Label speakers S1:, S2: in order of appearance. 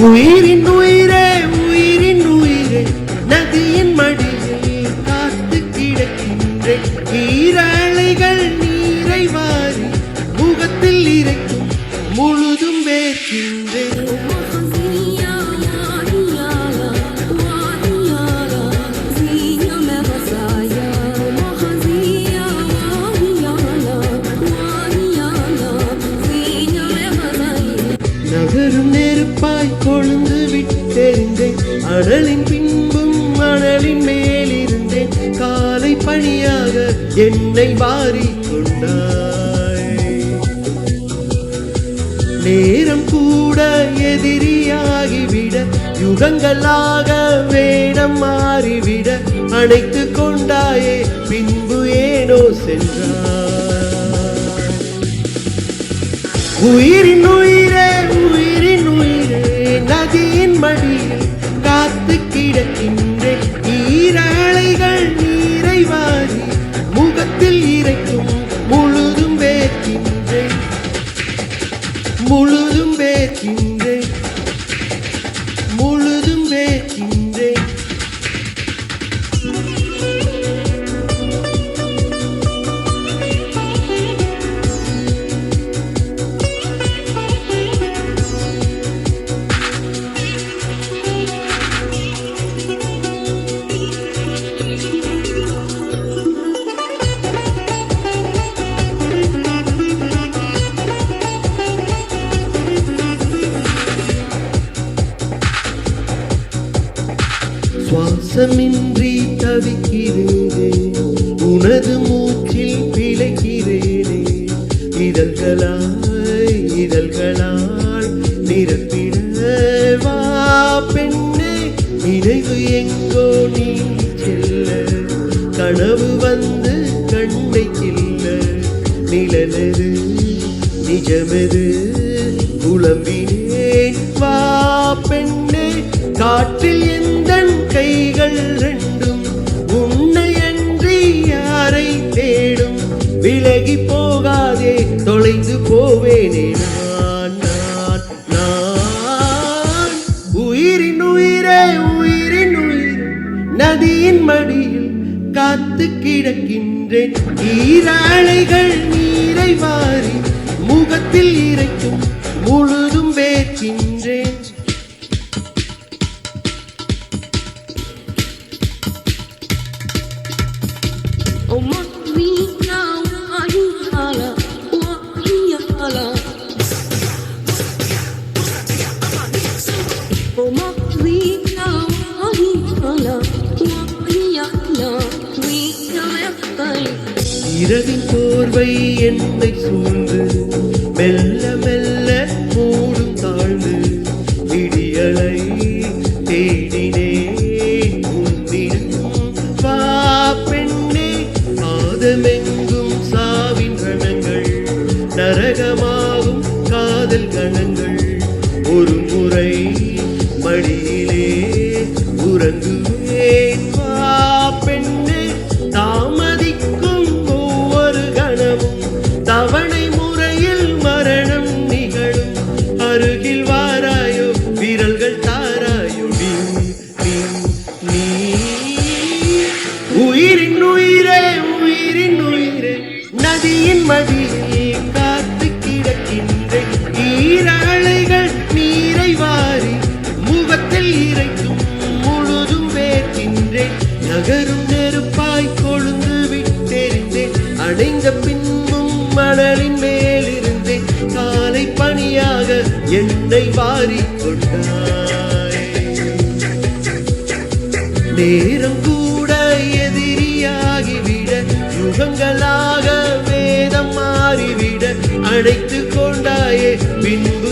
S1: உயிரின் உயிரே உயிரின் உயிரே நதியின் மடியில் காத்து கிடக்கின்றேன். ஈரலைகள் நீரை வாரி முகத்தில் இறைக்கும் முழுதும் வேர்க்கின்றேன். நகரும் நெருப்பாய் கொழுந்து விட்டெறிந்தேன். அனலின் பின்பும் அனலின் மேலிருந்தேன். காலை பணியாக என்னை வாரி கொண்டாய். நேரம் கூட எதிரியாகிவிட யுகங்களாக வேடம் மாறிவிட அணைத்து கொண்டாயே பின்பு ஏனோ சென்றாய். உயிரின் உயிரே உயிரின் உயிரே நதியின் மடியில் காத்து கிடக்கின்றேன். ஈரலைகள் நீரை வாரி முகத்தில் இறைக்கும் முழுதும் வேர்க்கின்றேன். முழுதும் வேர்க்கின்றேன். முழுதும் வேர்க்கின்றேன். சுவாசமின்றி தவிக்கிறேனே, உனது மூச்சில் பிழைக்கிறேனே. இதழ்களாய் இதழ்களால் நிரப்பிட வா பெண்ணே. நினைவு எங்கோ நீ செல்ல கனவு வந்து கண்ணை கில்ல. நிழலது நிஜமெது புலம்பினேன் வா பெண்ணே. காற்றில் எந்தன் கைகள் ரெண்டும் உன்னை அன்றி யாரை தேடும். விலகி போகாதே தொலைந்து போவேனே நான் நான் நான். உயிரின் உயிரே உயிரின் உயிர் நதியின் மடியில் காத்து கிடக்கின்றேன். ஈரலைகள் நீரை வாரி முகத்தில் இறைக்கும் முழுதும் வேர்க்கின்றேன். இரவின் போர்வை என்னை சூழ்ந்து மெல்ல மெல்ல மூடும் தாழ்ந்து. விடியலை தேடினேன் உன்னிடம் வா பெண்ணே. பாதமெங்கும் சாவின் ரணங்கள் நரகமாகும் காதல் கணங்கள். ஒரு முறை மடியிலே உறங்குவேன் வா பெண்ணே. தாமதிக்கும் ஒவ்வொரு கணமும் தவணை முறையில் மரணம் நிகழும். அருகில் வாராயோ விரல்கள் தாராயோ நீ நீ நீ. உயிரின் உயிரே உயிரின் உயிரே நதியின் மடியில் காத்து கிடக்கின்றேன். ஈரலைகள் நீரை வாரி முகத்தில் இறைக்கும் முழுதும் வேர்க்கின்றேன். நகரும் நெருப்பாய் கொழுந்து விட்டெறிந்தேன். அடைந்த பின்பும் மணலின் மேலிருந்தேன். காலை பணியாக என்னை வாரி கொண்டாய். நேரம் கூட எதிரியாகிவிட யுகங்களாக வேதம் மாறிவிட அழைத்து கொண்டாய் தாயே பின்பு